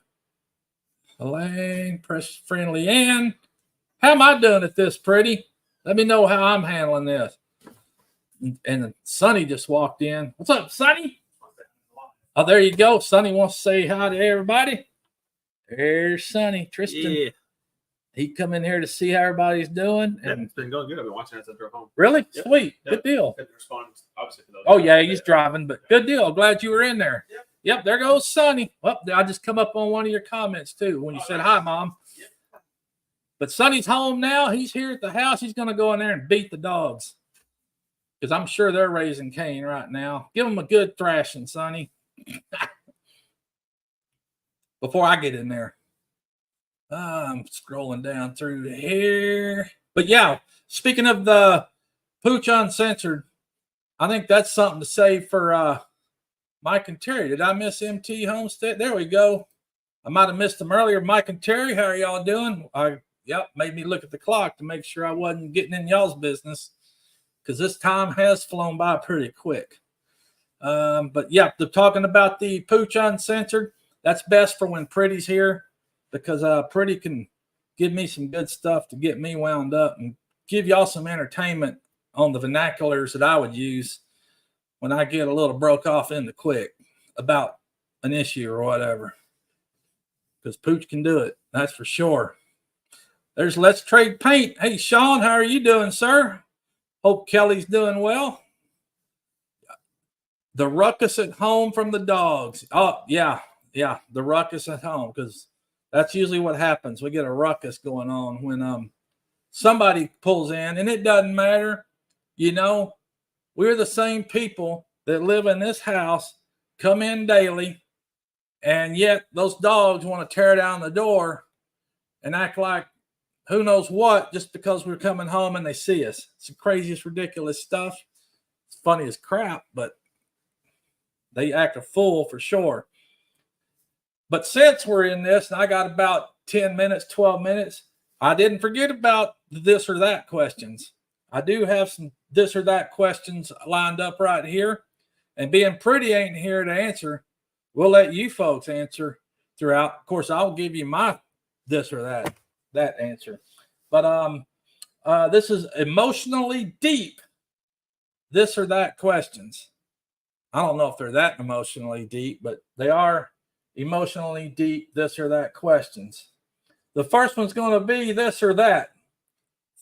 [SPEAKER 1] Elaine, precious friendly Ann. How am I doing at this, Pretty? Let me know how I'm handling this. And Sonny just walked in. What's up, Sonny? Oh, there you go. Sonny wants to say hi to everybody. There's Sonny. Tristan. Yeah. He come in here to see how everybody's doing. And
[SPEAKER 2] it's been going good. I've been watching as I drove home.
[SPEAKER 1] Really? Yep. Sweet. Yep. Good deal.
[SPEAKER 2] Obviously,
[SPEAKER 1] oh, yeah, he's driving, but good deal. Glad you were in there. Yep, there goes Sonny. Well, I just come up on one of your comments, too, when you said, hi, Mom. Yep. But Sonny's home now. He's here at the house. He's going to go in there and beat the dogs because I'm sure they're raising Cain right now. Give them a good thrashing, Sonny. Before I get in there. I'm scrolling down through here. But, yeah, speaking of the Pooch Uncensored, I think that's something to say for Mike and Terry. Did I miss MT Homestead? There we go. I might have missed them earlier. Mike and Terry, how are y'all doing? Made me look at the clock to make sure I wasn't getting in y'all's business because this time has flown by pretty quick. But, yeah, they're talking about the Pooch Uncensored. That's best for when Pretty's here because Pretty can give me some good stuff to get me wound up and give y'all some entertainment on the vernaculars that I would use when I get a little broke off in the quick about an issue or whatever. Because Pooch can do it, that's for sure. There's Let's Trade Paint. Hey, Sean, how are you doing, sir? Hope Kelly's doing well. The ruckus at home from the dogs. Oh, yeah, the ruckus at home, because that's usually what happens. We get a ruckus going on when somebody pulls in, and it doesn't matter. You know, we're the same people that live in this house, come in daily, and yet those dogs want to tear down the door and act like who knows what just because we're coming home and they see us. It's the craziest, ridiculous stuff. It's funny as crap, but they act a fool for sure. But since we're in this, and I got about 10 minutes, 12 minutes, I didn't forget about the this or that questions. I do have some this or that questions lined up right here. And being Pretty ain't here to answer, we'll let you folks answer throughout. Of course, I'll give you my this or that answer. But this is emotionally deep this or that questions. I don't know if they're that emotionally deep, but they are emotionally deep this or that questions. The first one's going to be this or that.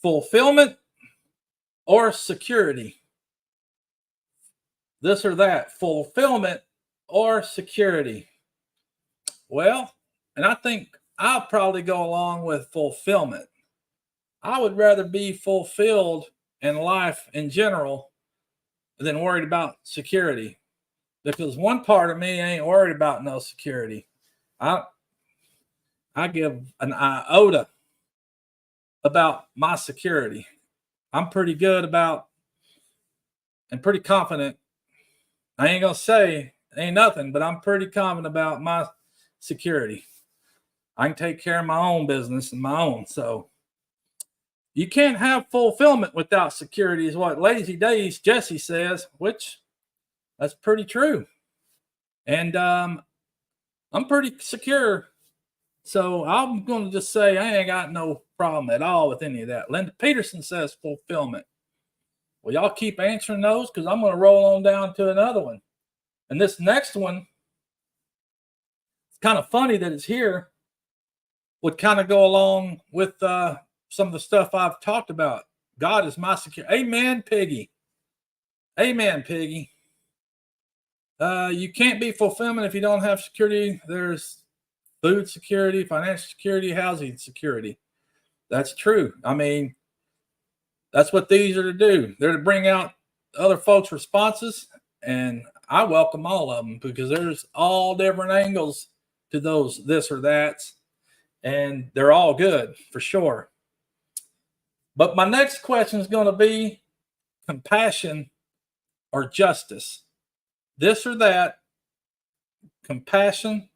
[SPEAKER 1] Fulfillment or security? This or that. Fulfillment or security? Well, and I think I'll probably go along with fulfillment. I would rather be fulfilled in life in general than worried about security. Because one part of me ain't worried about no security. I give an iota about my security. I'm pretty good about and pretty confident. I ain't going to say ain't nothing, but I'm pretty confident about my security. I can take care of my own business and my own. So you can't have fulfillment without security is what Lazy Days Jesse says, which that's pretty true. And I'm pretty secure. So I'm going to just say I ain't got no problem at all with any of that. Linda Peterson says fulfillment. Well, y'all keep answering those because I'm going to roll on down to another one. And this next one, it's kind of funny that it's here, would kind of go along with some of the stuff I've talked about. God is my security. Amen, Piggy. Amen, Piggy. You can't be fulfillment if you don't have security. There's food security, financial security, housing security. That's true. I mean, that's what these are to do. They're to bring out other folks' responses, and I welcome all of them because there's all different angles to those this or that's, and they're all good for sure. But my next question is going to be compassion or justice. This or that, compassion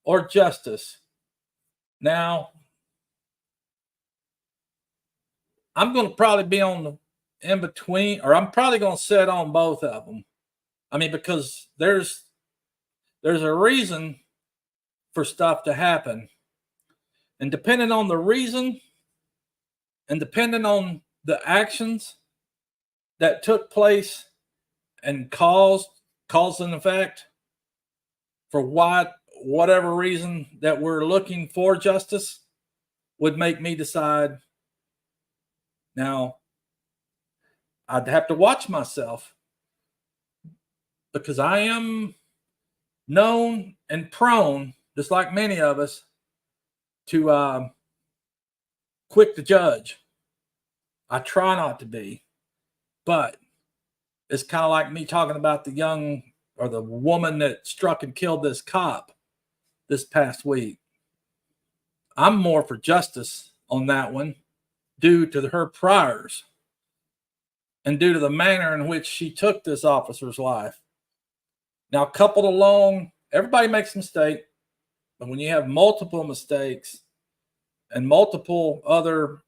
[SPEAKER 1] or justice. Now, I'm going to probably be on the in between, or I'm probably going to sit on both of them. I mean, because there's a reason for stuff to happen. And depending on the reason and depending on the actions that took place and cause and effect for whatever reason that we're looking for justice would make me decide. Now, I'd have to watch myself because I am known and prone, just like many of us, to quick to judge. I try not to be, but it's kind of like me talking about the young or the woman that struck and killed this cop this past week. I'm more for justice on that one due to her priors and due to the manner in which she took this officer's life. Now, coupled along, everybody makes a mistake, but when you have multiple mistakes and multiple other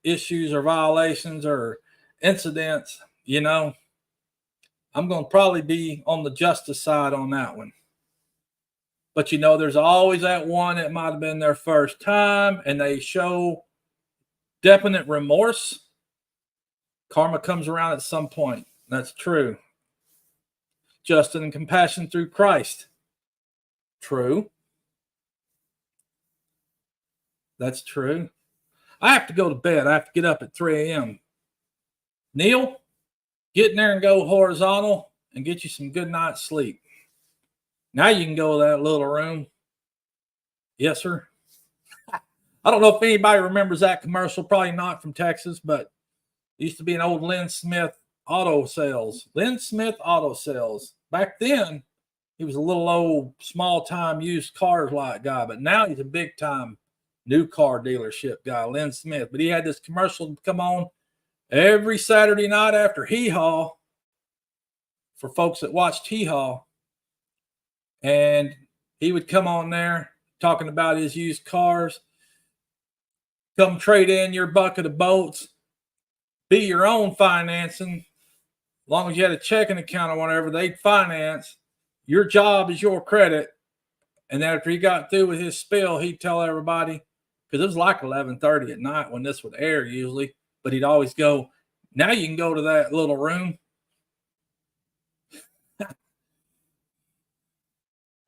[SPEAKER 1] issues or violations or incidents, you know, I'm going to probably be on the justice side on that one. But, you know, there's always that one that might have been their first time and they show definite remorse. Karma comes around at some point. That's true. Justice and compassion through Christ. True. That's true. I have to go to bed. I have to get up at 3 a.m. Neil, get in there and go horizontal and get you some good night's sleep. Now you can go to that little room. Yes, sir. I don't know if anybody remembers that commercial. Probably not, from Texas, but it used to be an old Lynn Smith auto sales. Lynn Smith auto sales. Back then, he was a little old, small-time used cars like guy, but now he's a big-time new car dealership guy, Lynn Smith. But he had this commercial come on every Saturday night after Hee Haw for folks that watched Hee Haw. And he would come on there talking about his used cars. Come trade in your bucket of bolts. Be your own financing. As long as you had a checking account or whatever, they'd finance. Your job is your credit. And then after he got through with his spiel, he'd tell everybody, because it was like 11:30 at night when this would air usually, but he'd always go, now you can go to that little room.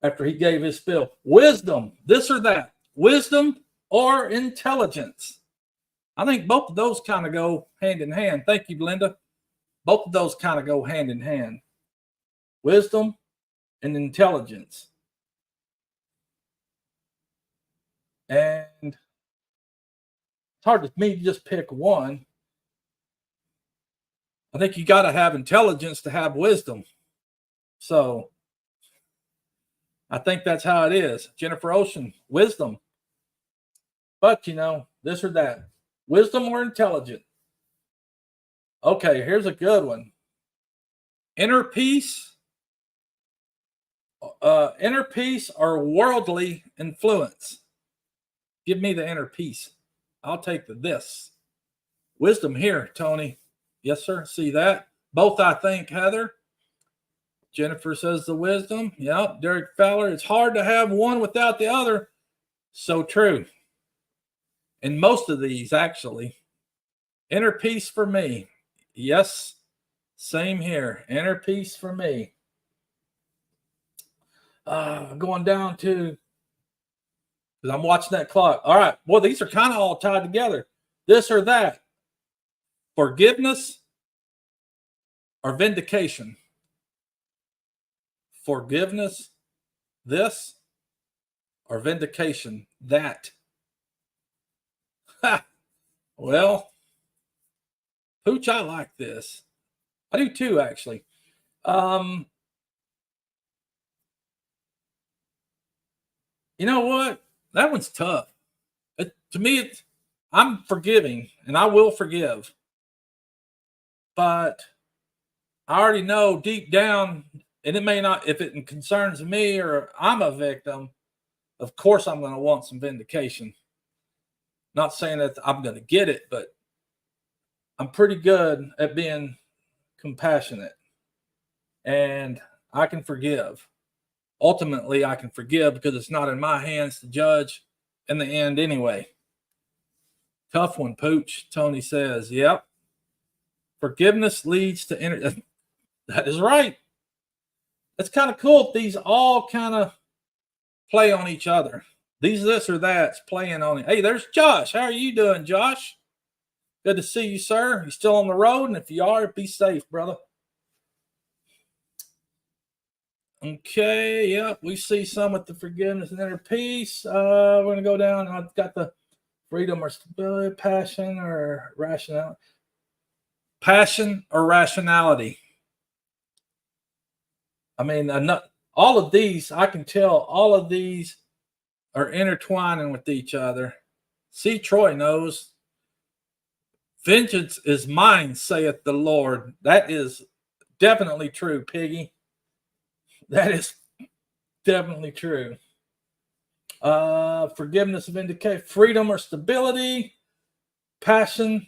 [SPEAKER 1] After he gave his spiel, wisdom, this or that, wisdom or intelligence. I think both of those kind of go hand in hand. Thank you, Linda. Both of those kind of go hand in hand. Wisdom and intelligence. And it's hard for me to just pick one. I think you got to have intelligence to have wisdom. So I think that's how it is. Jennifer Ocean, wisdom. But, you know, this or that. Wisdom or intelligence? Okay, here's a good one. Inner peace or worldly influence? Give me the inner peace. I'll take the this. Wisdom here, Tony. Yes, sir. See that? Both, I think, Heather. Jennifer says the wisdom. Yep. Derek Fowler. It's hard to have one without the other. So true. And most of these, actually. Inner peace for me. Yes. Same here. Inner peace for me. Going down to, because I'm watching that clock. All right. Well, these are kind of all tied together. This or that. Forgiveness or vindication. Forgiveness, this, or vindication, that. Ha! Well, Pooch, I like this. I do too, actually. You know what? That one's tough. To me, I'm forgiving and I will forgive. But I already know deep down, and it may not, if it concerns me or I'm a victim, of course I'm going to want some vindication. Not saying that I'm going to get it, but I'm pretty good at being compassionate and I can forgive. Ultimately, I can forgive because it's not in my hands to judge in the end anyway. Tough one, Pooch. Tony says, yep. Forgiveness leads to That is right. It's kind of cool if these all kind of play on each other. These this or that's playing on it. Hey, there's Josh. How are you doing, Josh? Good to see you, sir. You still on the road? And if you are, be safe, brother. Okay, yep. We see some with the forgiveness and inner peace. We're going to go down. I've got the freedom or stability, passion or rationality. Passion or rationality. I mean, all of these, I can tell all of these are intertwining with each other. See, Troy knows. Vengeance is mine, saith the Lord. That is definitely true, Piggy. That is definitely true. Forgiveness, vindicate, freedom or stability, passion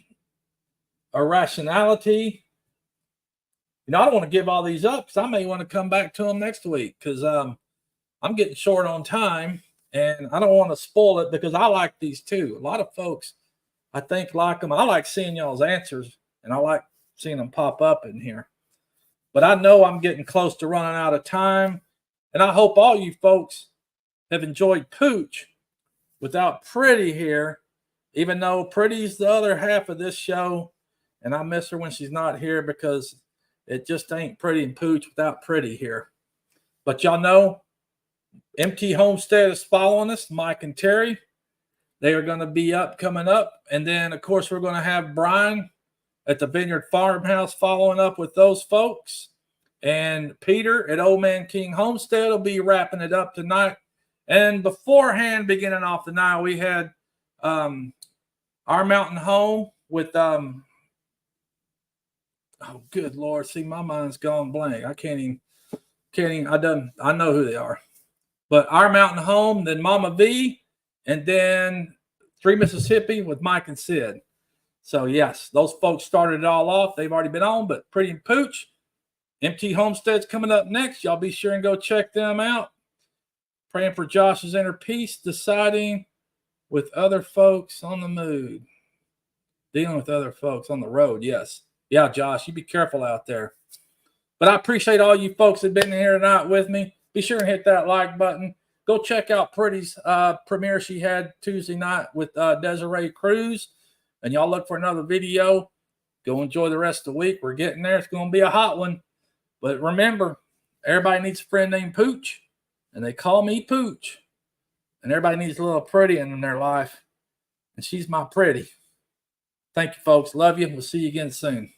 [SPEAKER 1] or rationality. You know, I don't want to give all these up because I may want to come back to them next week because I'm getting short on time and I don't want to spoil it because I like these too. A lot of folks, I think, like them. I like seeing y'all's answers and I like seeing them pop up in here. But I know I'm getting close to running out of time. And I hope all you folks have enjoyed Pooch without Pretty here, even though Pretty's the other half of this show. And I miss her when she's not here because it just ain't Pretty and Pooch without Pretty here. But y'all know, MT Homestead is following us, Mike and Terry. They are going to be coming up. And then, of course, we're going to have Brian at the Vineyard Farmhouse following up with those folks. And Peter at Old Man King Homestead will be wrapping it up tonight. And beforehand, beginning off the night, we had Our Mountain Home with oh, good Lord. See, my mind's gone blank. I can't even, I know who they are. But Our Mountain Home, then Mama V, and then Three Mississippi with Mike and Sid. So, yes, those folks started it all off. They've already been on, but Pretty and Pooch, MT Homestead's coming up next. Y'all be sure and go check them out. Praying for Josh's inner peace, deciding with other folks on the mood. Dealing with other folks on the road, yes. Yeah, Josh, you be careful out there. But I appreciate all you folks that have been here tonight with me. Be sure and hit that like button. Go check out Pretty's premiere she had Tuesday night with Desiree Cruz. And y'all look for another video. Go enjoy the rest of the week. We're getting there. It's going to be a hot one. But remember, everybody needs a friend named Pooch. And they call me Pooch. And everybody needs a little Pretty in their life. And she's my Pretty. Thank you, folks. Love you. We'll see you again soon.